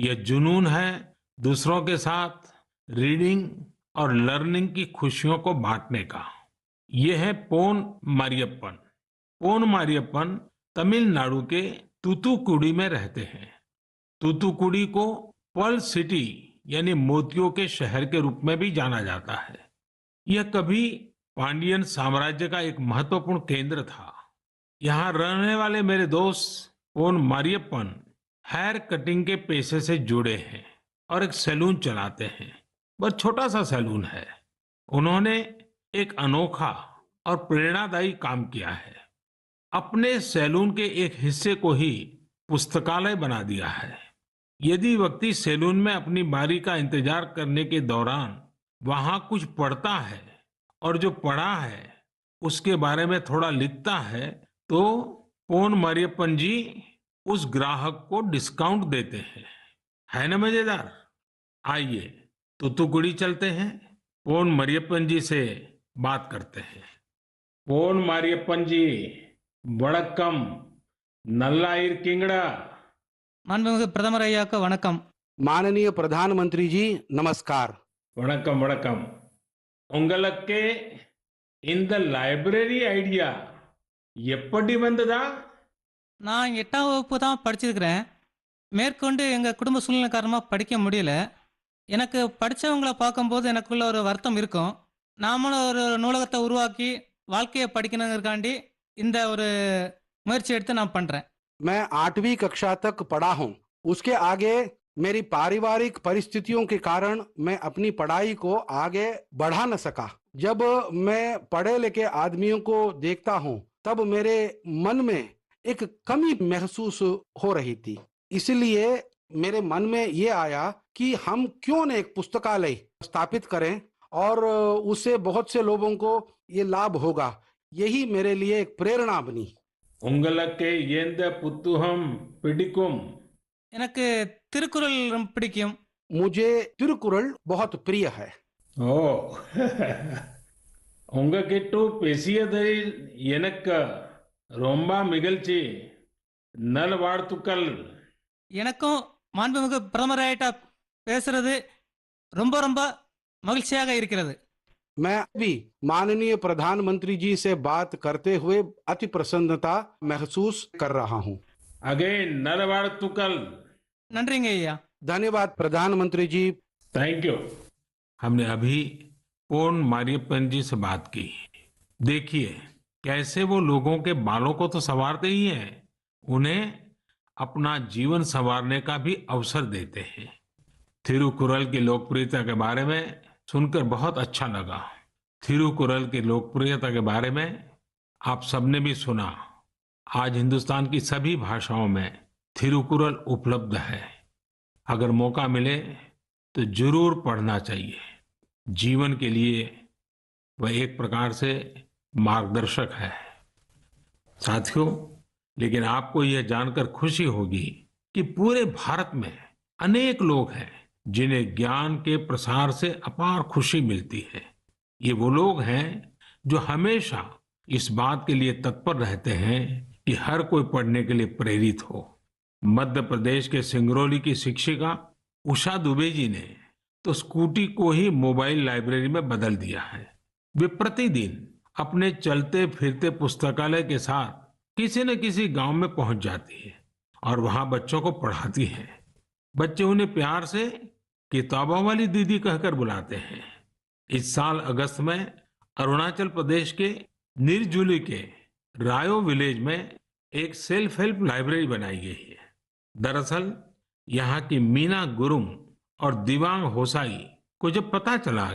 यह जुनून है दूसरों के साथ रीडिंग और लर्निंग की खुशियों को बांटने का। यह है पोन मारियप्पन। पोन मारियप्पन तमिलनाडु के तूतुकुड़ी में रहते हैं। तूतुकुड़ी को पर्ल सिटी यानी मोतियों के शहर के रूप में भी जाना जाता है। यह कभी पांडियन साम्राज्य का एक महत्वपूर्ण केंद्र था। यहाँ रहने वाले मेरे दोस्त पोन मारियप्पन हेयर कटिंग के पेशे से जुड़े हैं और एक सैलून चलाते हैं। बस छोटा सा सैलून है। उन्होंने एक अनोखा और प्रेरणादायी काम किया है। अपने सैलून के एक हिस्से को ही पुस्तकालय बना दिया है। यदि व्यक्ति सैलून में अपनी बारी का इंतजार करने के दौरान वहां कुछ पढ़ता है और जो पढ़ा है उसके बारे में थोड़ा लिखता है, तो पोन मारियप्पन जी उस ग्राहक को डिस्काउंट देते हैं। है ना मजेदार? आइए तूतुकुड़ी चलते हैं, पोन मरियप्पन जी से बात करते हैं। पोन मारियप्पन जी, वड़क्कम, नल्ला इरकिंगड़ा। மாண்புமிகு பிரதமர் ஐயாவுக்கு வணக்கம். माननीय प्रधानमंत्री जी नमस्कार। வணக்கம் வணக்கம். உங்களுக்கு இந்த லைப்ரரி ஐடியா எப்படி வந்ததா? நான் 8ஆம் வகுப்பு தான் படிச்சிருக்கிறேன். மேற்கொண்டு எங்கள் குடும்ப சூழ்நிலை காரணமாக படிக்க முடியல. எனக்கு படித்தவங்களை பார்க்கும்போது எனக்குள்ள ஒரு வருத்தம் இருக்கும். நாமளும் ஒரு நூலகத்தை உருவாக்கி வாழ்க்கையை படிக்கணுங்கிறக்காண்டி இந்த ஒரு முயற்சி எடுத்து நான் பண்ணுறேன். मैं 8वीं कक्षा तक पढ़ा हूँ। उसके आगे मेरी पारिवारिक परिस्थितियों के कारण मैं अपनी पढ़ाई को आगे बढ़ा न सका। जब मैं पढ़े लिखे आदमियों को देखता हूँ तब मेरे मन में एक कमी महसूस हो रही थी। इसलिए मेरे मन में ये आया कि हम क्यों न एक पुस्तकालय स्थापित करें और उससे बहुत से लोगों को ये लाभ होगा। यही मेरे लिए एक प्रेरणा बनी। உங்களுக்கு எந்த புத்தகம் பிடிக்கும்? எனக்கு திருக்குறள் ரொம்ப பிடிக்கும். मुझे तिरुकुरल बहुत प्रिय है। ஓ உங்ககிட்ட பேசியதில் எனக்கு ரொம்ப மகிழ்ச்சி. நல்வாழ்த்துக்கள். எனக்கும் மாண்புமிகு பிரதமர் ஐயாட்ட பேசுறது ரொம்ப ரொம்ப மகிழ்ச்சியாக இருக்கிறது. मैं भी माननीय प्रधानमंत्री जी से बात करते हुए अति प्रसन्नता महसूस कर रहा हूँ। अगेन नलवाड़तुकल। நன்றிங்க ஐயா. धन्यवाद प्रधानमंत्री जी। Thank you. हमने अभी पोन मारियप्पन जी से बात की। देखिए कैसे वो लोगों के बालों को तो संवारते ही हैं, उन्हें अपना जीवन संवारने का भी अवसर देते हैं। थिरुकुरल की लोकप्रियता के बारे में सुनकर बहुत अच्छा लगा। थिरुकुरल की लोकप्रियता के बारे में आप सबने भी सुना। आज हिंदुस्तान की सभी भाषाओं में थिरुकुरल उपलब्ध है। अगर मौका मिले तो जरूर पढ़ना चाहिए। जीवन के लिए वह एक प्रकार से मार्गदर्शक है। साथियों, लेकिन आपको यह जानकर खुशी होगी कि पूरे भारत में अनेक लोग हैं जिन्हें ज्ञान के प्रसार से अपार खुशी मिलती है। ये वो लोग हैं जो हमेशा इस बात के लिए तत्पर रहते हैं कि हर कोई पढ़ने के लिए प्रेरित हो। मध्य प्रदेश के सिंगरौली की शिक्षिका उषा दुबे जी ने तो स्कूटी को ही मोबाइल लाइब्रेरी में बदल दिया है। वे प्रतिदिन अपने चलते फिरते पुस्तकालय के साथ किसी न किसी गांव में पहुंच जाती है और वहां बच्चों को पढ़ाती है। बच्चे उन्हें प्यार से किताबों वाली दीदी कहकर बुलाते हैं। इस साल अगस्त में अरुणाचल प्रदेश के निरजुली के रायो विलेज में एक सेल्फ हेल्प लाइब्रेरी बनाई गई है। दरअसल यहाँ की मीना गुरुंग और दिवांग होसाई को जब पता चला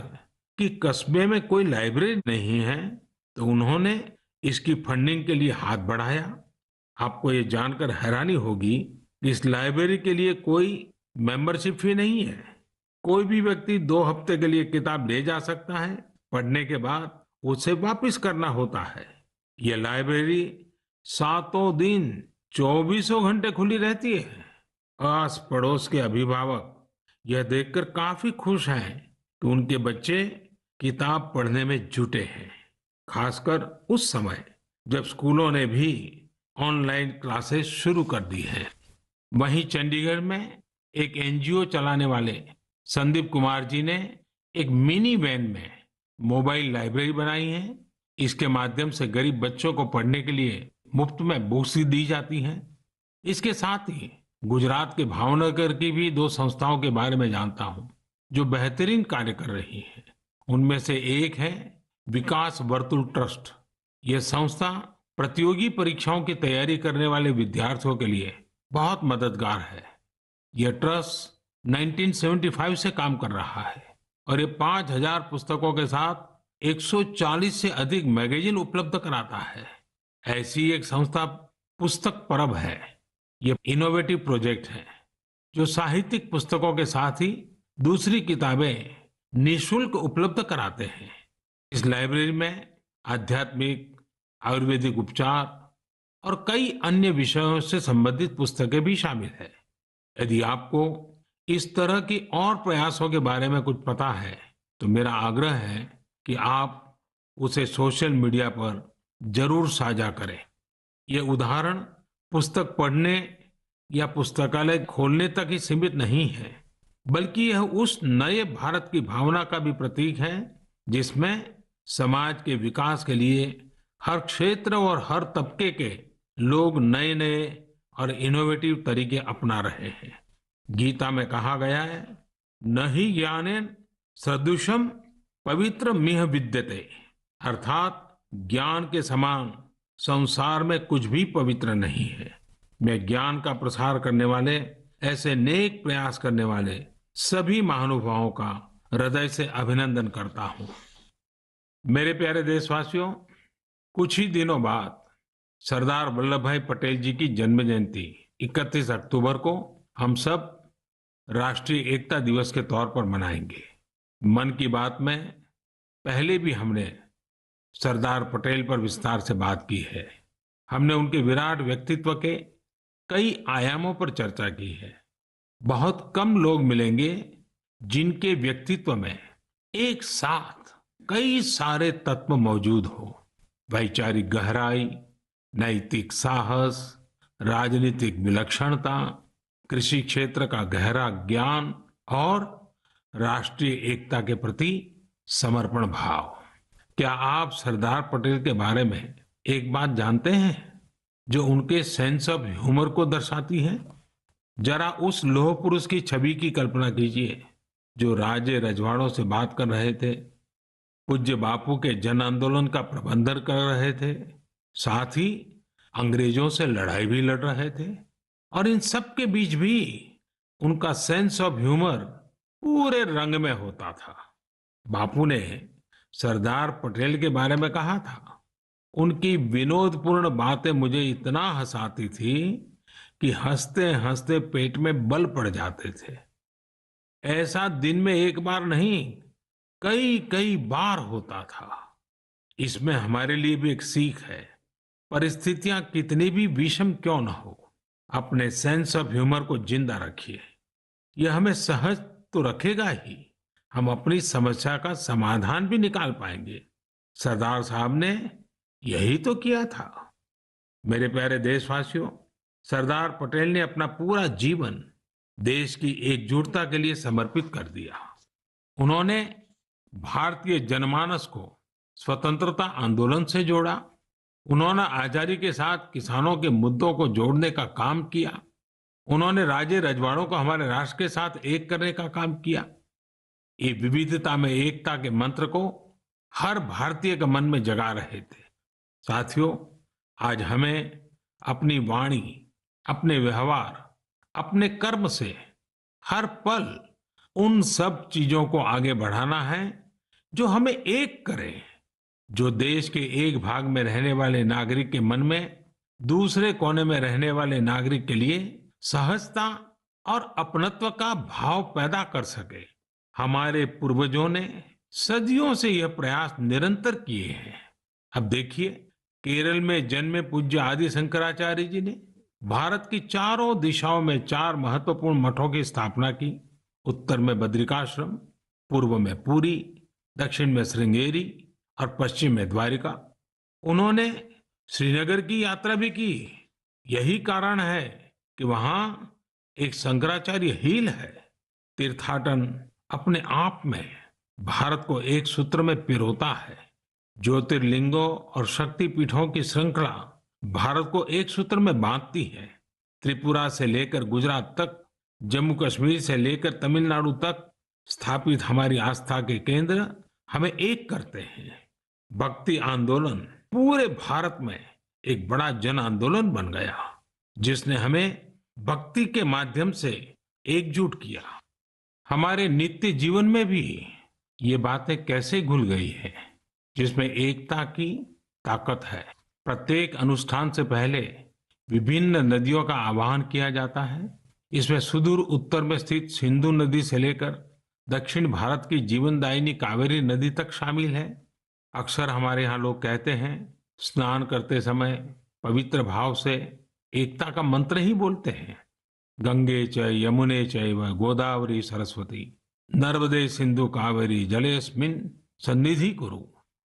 कि कस्बे में कोई लाइब्रेरी नहीं है तो उन्होंने इसकी फंडिंग के लिए हाथ बढ़ाया। आपको ये जानकर हैरानी होगी कि इस लाइब्रेरी के लिए कोई मेंबरशिप फी नहीं है। कोई भी व्यक्ति 2 हफ्ते के लिए किताब ले जा सकता है। पढ़ने के बाद उसे वापस करना होता है। यह लाइब्रेरी 7 दिन 24 घंटे खुली रहती है। आस पड़ोस के अभिभावक यह देखकर काफी खुश हैं कि उनके बच्चे किताब पढ़ने में जुटे हैं, खासकर उस समय जब स्कूलों ने भी ऑनलाइन क्लासेस शुरू कर दी हैं। वहीं चंडीगढ़ में एक एनजीओ चलाने वाले संदीप कुमार जी ने एक मिनी वैन में मोबाइल लाइब्रेरी बनाई है। इसके माध्यम से गरीब बच्चों को पढ़ने के लिए मुफ्त में बुक्स दी जाती हैं। इसके साथ ही गुजरात के भावनगर की भी दो संस्थाओं के बारे में जानता हूं जो बेहतरीन कार्य कर रही हैं। उनमें से एक है विकास वर्तुल ट्रस्ट। यह संस्था प्रतियोगी परीक्षाओं की तैयारी करने वाले विद्यार्थियों के लिए बहुत मददगार है। यह ट्रस्ट 1975 से काम कर रहा है और ये 5000 पुस्तकों के साथ 140 से अधिक मैगजीन उपलब्ध कराता है। ऐसी एक संस्था पुस्तक परब है। ये इनोवेटिव प्रोजेक्ट है जो साहित्यिक पुस्तकों के साथ ही दूसरी किताबें निशुल्क उपलब्ध कराते हैं। इस लाइब्रेरी में आध्यात्मिक, आयुर्वेदिक उपचार और कई अन्य विषयों से संबंधित पुस्तकें भी शामिल है। यदि आपको इस तरह की और प्रयासों के बारे में कुछ पता है तो मेरा आग्रह है कि आप उसे सोशल मीडिया पर जरूर साझा करें। यह उदाहरण पुस्तक पढ़ने या पुस्तकालय खोलने तक ही सीमित नहीं है, बल्कि यह उस नए भारत की भावना का भी प्रतीक है जिसमें समाज के विकास के लिए हर क्षेत्र और हर तबके के लोग नए नए और इनोवेटिव तरीके अपना रहे हैं। गीता में कहा गया है, न ही ज्ञानेन सदृशम पवित्र मिह विद्यते, अर्थात ज्ञान के समान संसार में कुछ भी पवित्र नहीं है। मैं ज्ञान का प्रसार करने वाले, ऐसे नेक प्रयास करने वाले सभी महानुभावों का हृदय से अभिनंदन करता हूं। मेरे प्यारे देशवासियों, कुछ ही दिनों बाद सरदार वल्लभ भाई पटेल जी की जन्म जयंती 31 अक्टूबर को हम सब राष्ट्रीय एकता दिवस के तौर पर मनाएंगे। मन की बात में पहले भी हमने सरदार पटेल पर विस्तार से बात की है। हमने उनके विराट व्यक्तित्व के कई आयामों पर चर्चा की है। बहुत कम लोग मिलेंगे जिनके व्यक्तित्व में एक साथ कई सारे तत्व मौजूद हो। वैचारिक गहराई, नैतिक साहस, राजनीतिक विलक्षणता, कृषि क्षेत्र का गहरा ज्ञान और राष्ट्रीय एकता के प्रति समर्पण भाव। क्या आप सरदार पटेल के बारे में एक बात जानते हैं जो उनके सेंस ऑफ ह्यूमर को दर्शाती है? जरा उस लौह पुरुष की छवि की कल्पना कीजिए जो राज्य रजवाड़ों से बात कर रहे थे, पूज्य बापू के जन आंदोलन का प्रबंधन कर रहे थे, साथ ही अंग्रेजों से लड़ाई भी लड़ रहे थे, और इन सब के बीच भी उनका सेंस ऑफ ह्यूमर पूरे रंग में होता था। बापू ने सरदार पटेल के बारे में कहा था, उनकी विनोदपूर्ण बातें मुझे इतना हंसाती थी कि हंसते हंसते पेट में बल पड़ जाते थे। ऐसा दिन में एक बार नहीं, कई कई बार होता था। इसमें हमारे लिए भी एक सीख है। परिस्थितियां कितनी भी विषम क्यों न हो, अपने सेंस ऑफ ह्यूमर को जिंदा रखिए। यह हमें सहज तो रखेगा ही, हम अपनी समस्या का समाधान भी निकाल पाएंगे। सरदार साहब ने यही तो किया था। मेरे प्यारे देशवासियों, सरदार पटेल ने अपना पूरा जीवन देश की एकजुटता के लिए समर्पित कर दिया। उन्होंने भारतीय जनमानस को स्वतंत्रता आंदोलन से जोड़ा। उन्होंने आजादी के साथ किसानों के मुद्दों को जोड़ने का काम किया। उन्होंने राज्य रजवाड़ों को हमारे राष्ट्र के साथ एक करने का काम किया। ये विविधता में एकता के मंत्र को हर भारतीय के मन में जगा रहे थे। साथियों, आज हमें अपनी वाणी, अपने व्यवहार, अपने कर्म से हर पल उन सब चीजों को आगे बढ़ाना है जो हमें एक करें, जो देश के एक भाग में रहने वाले नागरिक के मन में दूसरे कोने में रहने वाले नागरिक के लिए सहजता और अपनत्व का भाव पैदा कर सके। हमारे पूर्वजों ने सदियों से यह प्रयास निरंतर किए हैं। अब देखिए, केरल में जन्मे पूज्य आदि शंकराचार्य जी ने भारत की चारों दिशाओं में 4 महत्वपूर्ण मठों की स्थापना की। उत्तर में बद्रिकाश्रम, पूर्व में पुरी, दक्षिण में श्रृंगेरी और पश्चिम में द्वारिका। उन्होंने श्रीनगर की यात्रा भी की। यही कारण है कि वहां एक शंकराचार्य हिल है। तीर्थाटन अपने आप में भारत को एक सूत्र में पिरोता है। ज्योतिर्लिंगों और शक्तिपीठों की श्रृंखला भारत को एक सूत्र में बांधती है। त्रिपुरा से लेकर गुजरात तक, जम्मू कश्मीर से लेकर तमिलनाडु तक स्थापित हमारी आस्था के केंद्र हमें एक करते हैं। भक्ति आंदोलन पूरे भारत में एक बड़ा जन आंदोलन बन गया, जिसने हमें भक्ति के माध्यम से एकजुट किया। हमारे नित्य जीवन में भी ये बातें कैसे घुल गई है, जिसमें एकता की ताकत है। प्रत्येक अनुष्ठान से पहले विभिन्न नदियों का आह्वान किया जाता है। इसमें सुदूर उत्तर में स्थित सिंधु नदी से लेकर दक्षिण भारत की जीवनदायिनी कावेरी नदी तक शामिल है। अक्सर हमारे यहाँ लोग कहते हैं, स्नान करते समय पवित्र भाव से एकता का मंत्र ही बोलते हैं। गंगे च यमुने चैव गोदावरी सरस्वती नर्मदे सिंधु कावेरी जलेस्मिन् सन्निधि कुरु।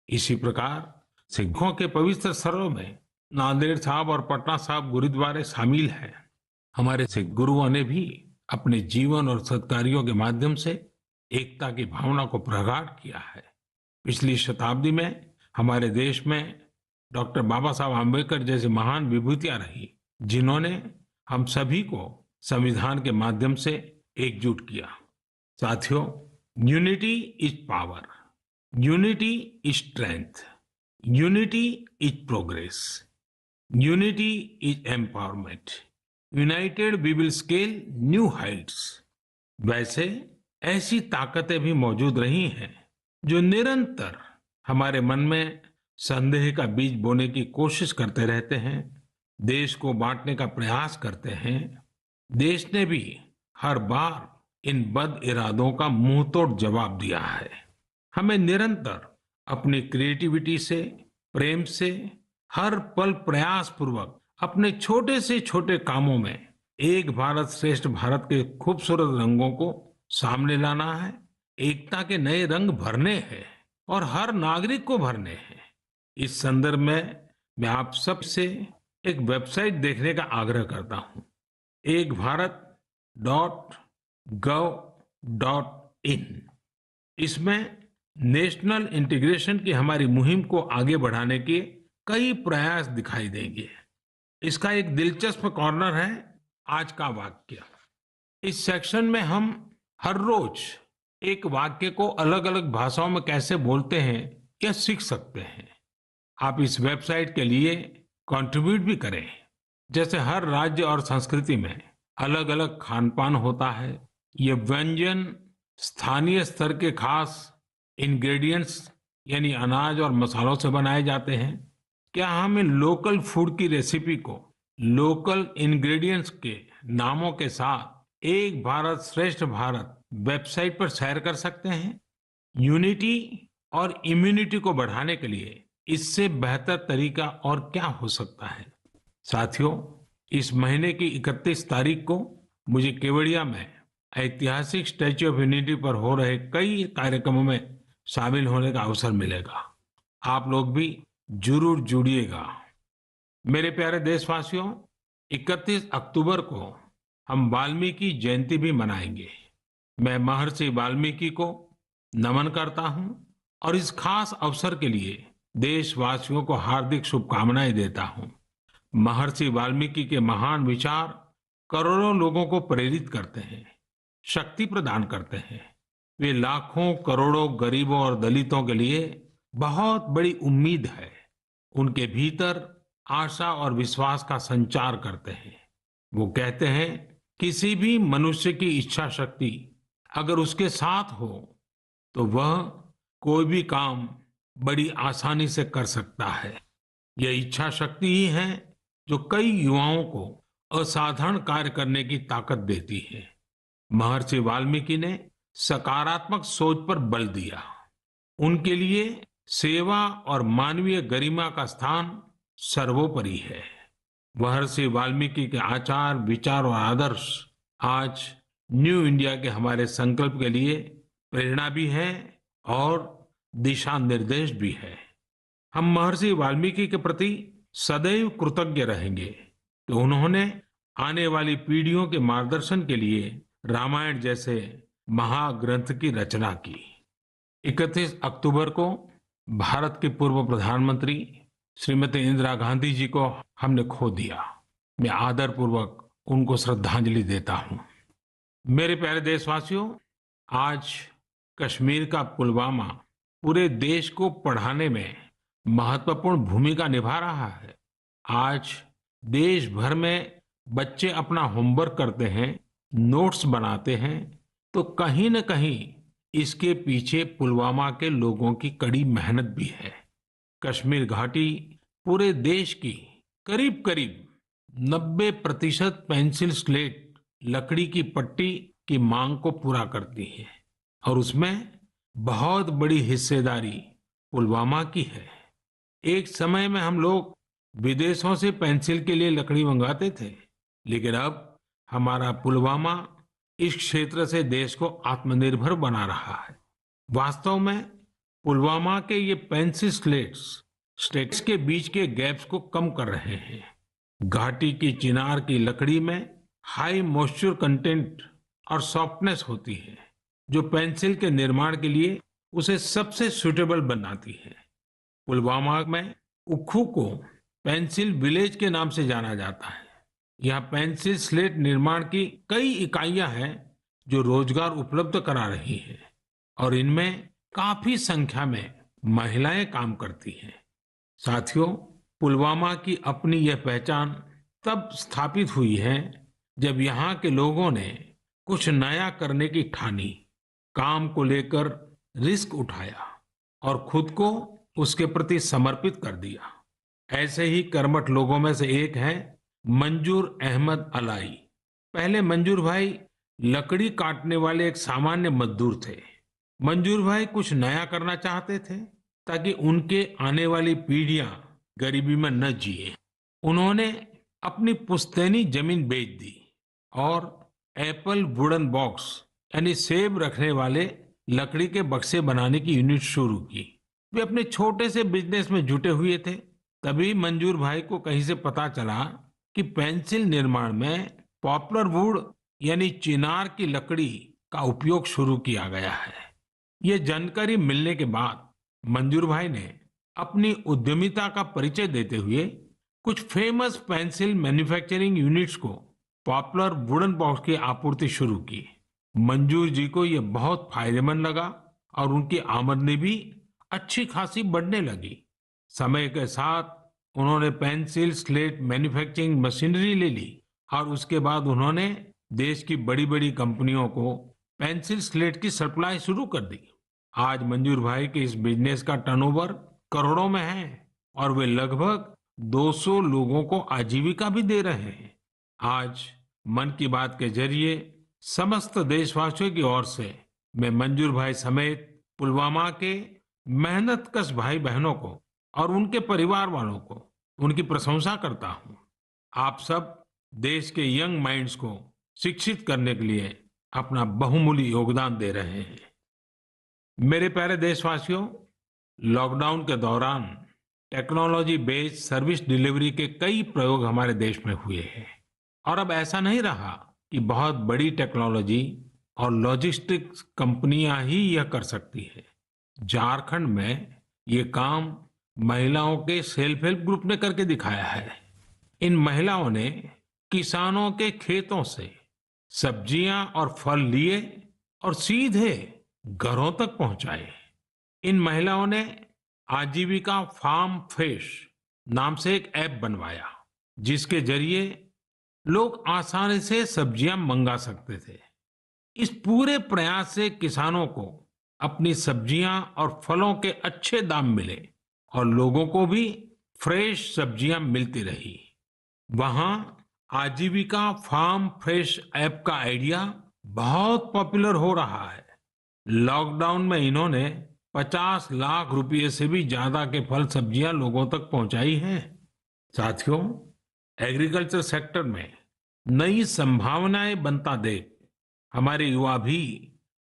इसी प्रकार सिखों के पवित्र स्थलों में नांदेड़ साहब और पटना साहब गुरुद्वारे शामिल हैं। हमारे सिख गुरुओं ने भी अपने जीवन और सत्कार्यों के माध्यम से एकता की भावना को प्रगाढ़ किया है। पिछली शताब्दी में हमारे देश में डॉक्टर बाबा साहब आम्बेडकर जैसी महान विभूतियां रही, जिन्होंने हम सभी को संविधान के माध्यम से एकजुट किया। साथियों, unity is power, unity is strength, unity is progress, unity is empowerment, united we will scale new heights. वैसे ऐसी ताकतें भी मौजूद रही हैं जो निरंतर हमारे मन में संदेह का बीज बोने की कोशिश करते रहते हैं, देश को बांटने का प्रयास करते हैं। देश ने भी हर बार इन बद इरादों का मुंहतोड़ जवाब दिया है। हमें निरंतर अपनी क्रिएटिविटी से, प्रेम से, हर पल प्रयास पूर्वक अपने छोटे से छोटे कामों में एक भारत श्रेष्ठ भारत के खूबसूरत रंगों को सामने लाना है। एकता के नए रंग भरने हैं और हर नागरिक को भरने हैं। इस संदर्भ में मैं आप सबसे एक वेबसाइट देखने का आग्रह करता हूं, ekbharat.gov.in। इसमें नेशनल इंटीग्रेशन की हमारी मुहिम को आगे बढ़ाने के कई प्रयास दिखाई देंगे। इसका एक दिलचस्प कॉर्नर है आज का वाक्य। इस सेक्शन में हम हर रोज एक वाक्य को अलग अलग भाषाओं में कैसे बोलते हैं यह सीख सकते हैं। आप इस वेबसाइट के लिए कंट्रीब्यूट भी करें। जैसे हर राज्य और संस्कृति में अलग अलग खान पान होता है। ये व्यंजन स्थानीय स्तर के खास इंग्रेडिएंट्स यानी अनाज और मसालों से बनाए जाते हैं। क्या हम इन लोकल फूड की रेसिपी को लोकल इंग्रेडिएंट्स के नामों के साथ एक भारत श्रेष्ठ भारत वेबसाइट पर शेयर कर सकते हैं? यूनिटी और इम्यूनिटी को बढ़ाने के लिए इससे बेहतर तरीका और क्या हो सकता है? साथियों, इस महीने की 31 तारीख को मुझे केवड़िया में ऐतिहासिक स्टैच्यू ऑफ यूनिटी पर हो रहे कई कार्यक्रमों में शामिल होने का अवसर मिलेगा। आप लोग भी जरूर जुड़िएगा। मेरे प्यारे देशवासियों, 31 अक्टूबर को हम वाल्मीकि जयंती भी मनाएंगे। मैं महर्षि वाल्मीकि को नमन करता हूं और इस खास अवसर के लिए देशवासियों को हार्दिक शुभकामनाएं देता हूं। महर्षि वाल्मीकि के महान विचार करोड़ों लोगों को प्रेरित करते हैं, शक्ति प्रदान करते हैं। वे लाखों करोड़ों गरीबों और दलितों के लिए बहुत बड़ी उम्मीद है। उनके भीतर आशा और विश्वास का संचार करते हैं। वो कहते हैं, किसी भी मनुष्य की इच्छा शक्ति अगर उसके साथ हो तो वह कोई भी काम बड़ी आसानी से कर सकता है। यह इच्छा शक्ति ही है जो कई युवाओं को असाधारण कार्य करने की ताकत देती है। महर्षि वाल्मीकि ने सकारात्मक सोच पर बल दिया। उनके लिए सेवा और मानवीय गरिमा का स्थान सर्वोपरि है। महर्षि वाल्मीकि के आचार, विचार और आदर्श आज न्यू इंडिया के हमारे संकल्प के लिए प्रेरणा भी है और दिशा निर्देश भी है। हम महर्षि वाल्मीकि के प्रति सदैव कृतज्ञ रहेंगे कि उन्होंने आने वाली पीढ़ियों के मार्गदर्शन के लिए रामायण जैसे महाग्रंथ की रचना की। 31 अक्टूबर को भारत की पूर्व प्रधानमंत्री श्रीमती इंदिरा गांधी जी को हमने खो दिया। मैं आदरपूर्वक उनको श्रद्धांजलि देता हूं। मेरे प्यारे देशवासियों, आज कश्मीर का पुलवामा पूरे देश को पढ़ाने में महत्वपूर्ण भूमिका निभा रहा है। आज देश भर में बच्चे अपना होमवर्क करते हैं, नोट्स बनाते हैं, तो कहीं न कहीं इसके पीछे पुलवामा के लोगों की कड़ी मेहनत भी है। कश्मीर घाटी पूरे देश की करीब करीब 90% पेंसिल स्लेट लकड़ी की पट्टी की मांग को पूरा करती है और उसमें बहुत बड़ी हिस्सेदारी पुलवामा की है। एक समय में हम लोग विदेशों से पेंसिल के लिए लकड़ी मंगाते थे, लेकिन अब हमारा पुलवामा इस क्षेत्र से देश को आत्मनिर्भर बना रहा है। वास्तव में पुलवामा के ये पेंसिल स्टेट्स के बीच के गैप्स को कम कर रहे हैं। घाटी की चिनार की लकड़ी में हाई मॉइस्चर कंटेंट और सॉफ्टनेस होती है, जो पेंसिल के निर्माण के लिए उसे सबसे सूटेबल बनाती है। पुलवामा में उक्खू को पेंसिल विलेज के नाम से जाना जाता है। यहाँ पेंसिल स्लेट निर्माण की कई इकाइयां हैं जो रोजगार उपलब्ध करा रही हैं और इनमें काफी संख्या में महिलाएं काम करती हैं। साथियों, पुलवामा की अपनी यह पहचान तब स्थापित हुई है जब यहाँ के लोगों ने कुछ नया करने की ठानी, काम को लेकर रिस्क उठाया और खुद को उसके प्रति समर्पित कर दिया। ऐसे ही कर्मठ लोगों में से एक है मंजूर अहमद अलाई। पहले मंजूर भाई लकड़ी काटने वाले एक सामान्य मजदूर थे। मंजूर भाई कुछ नया करना चाहते थे ताकि उनके आने वाली पीढ़ियां गरीबी में न जिए। उन्होंने अपनी पुश्तैनी जमीन बेच दी और एप्पल वुडन बॉक्स यानी सेब रखने वाले लकड़ी के बक्से बनाने की यूनिट शुरू की। वे अपने छोटे से बिजनेस में जुटे हुए थे। तभी मंजूर भाई को कहीं से पता चला कि पेंसिल निर्माण में पॉपुलर वुड यानी चिनार की लकड़ी का उपयोग शुरू किया गया है। ये जानकारी मिलने के बाद मंजूर भाई ने अपनी उद्यमिता का परिचय देते हुए कुछ फेमस पेंसिल मैन्युफैक्चरिंग यूनिट्स को पॉपुलर वुडन बॉक्स की आपूर्ति शुरू की। मंजूर जी को यह बहुत फायदेमंद लगा और उनकी आमदनी भी अच्छी खासी बढ़ने लगी। समय के साथ उन्होंने पेंसिल स्लेट मैन्युफैक्चरिंग मशीनरी ले ली और उसके बाद उन्होंने देश की बड़ी बड़ी कंपनियों को पेंसिल स्लेट की सप्लाई शुरू कर दी। आज मंजूर भाई के इस बिजनेस का टर्नओवर करोड़ों में है और वे लगभग 200 लोगों को आजीविका भी दे रहे हैं। आज मन की बात के जरिए समस्त देशवासियों की ओर से मैं मंजूर भाई समेत पुलवामा के मेहनतकश भाई बहनों को और उनके परिवार वालों को उनकी प्रशंसा करता हूं। आप सब देश के यंग माइंड्स को शिक्षित करने के लिए अपना बहुमूल्य योगदान दे रहे हैं। मेरे प्यारे देशवासियों, लॉकडाउन के दौरान टेक्नोलॉजी बेस्ड सर्विस डिलीवरी के कई प्रयोग हमारे देश में हुए हैं और अब ऐसा नहीं रहा कि बहुत बड़ी टेक्नोलॉजी और लॉजिस्टिक्स कंपनियां ही यह कर सकती है। झारखंड में ये काम महिलाओं के सेल्फ हेल्प ग्रुप ने करके दिखाया है। इन महिलाओं ने किसानों के खेतों से सब्जियां और फल लिए और सीधे घरों तक पहुंचाए। इन महिलाओं ने आजीविका फार्म फ्रेश नाम से एक ऐप बनवाया, जिसके जरिए लोग आसानी से सब्जियां मंगा सकते थे। इस पूरे प्रयास से किसानों को अपनी सब्जियां और फलों के अच्छे दाम मिले और लोगों को भी फ्रेश सब्जियां मिलती रही। वहां आजीविका फार्म फ्रेश ऐप का आइडिया बहुत पॉपुलर हो रहा है। लॉकडाउन में इन्होंने 50 लाख रुपए से भी ज्यादा के फल सब्जियां लोगों तक पहुंचाई हैं। साथियों, एग्रीकल्चर सेक्टर में नई संभावनाएं बनता देख हमारे युवा भी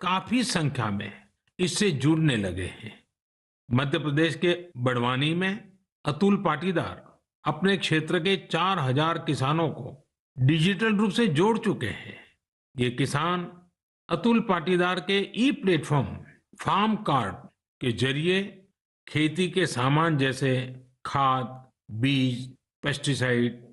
काफी संख्या में इससे जुड़ने लगे हैं। मध्य प्रदेश के बड़वानी में अतुल पाटीदार अपने क्षेत्र के 4000 किसानों को डिजिटल रूप से जोड़ चुके हैं। ये किसान अतुल पाटीदार के ई प्लेटफॉर्म फार्म कार्ड के जरिए खेती के सामान जैसे खाद, बीज, पेस्टिसाइड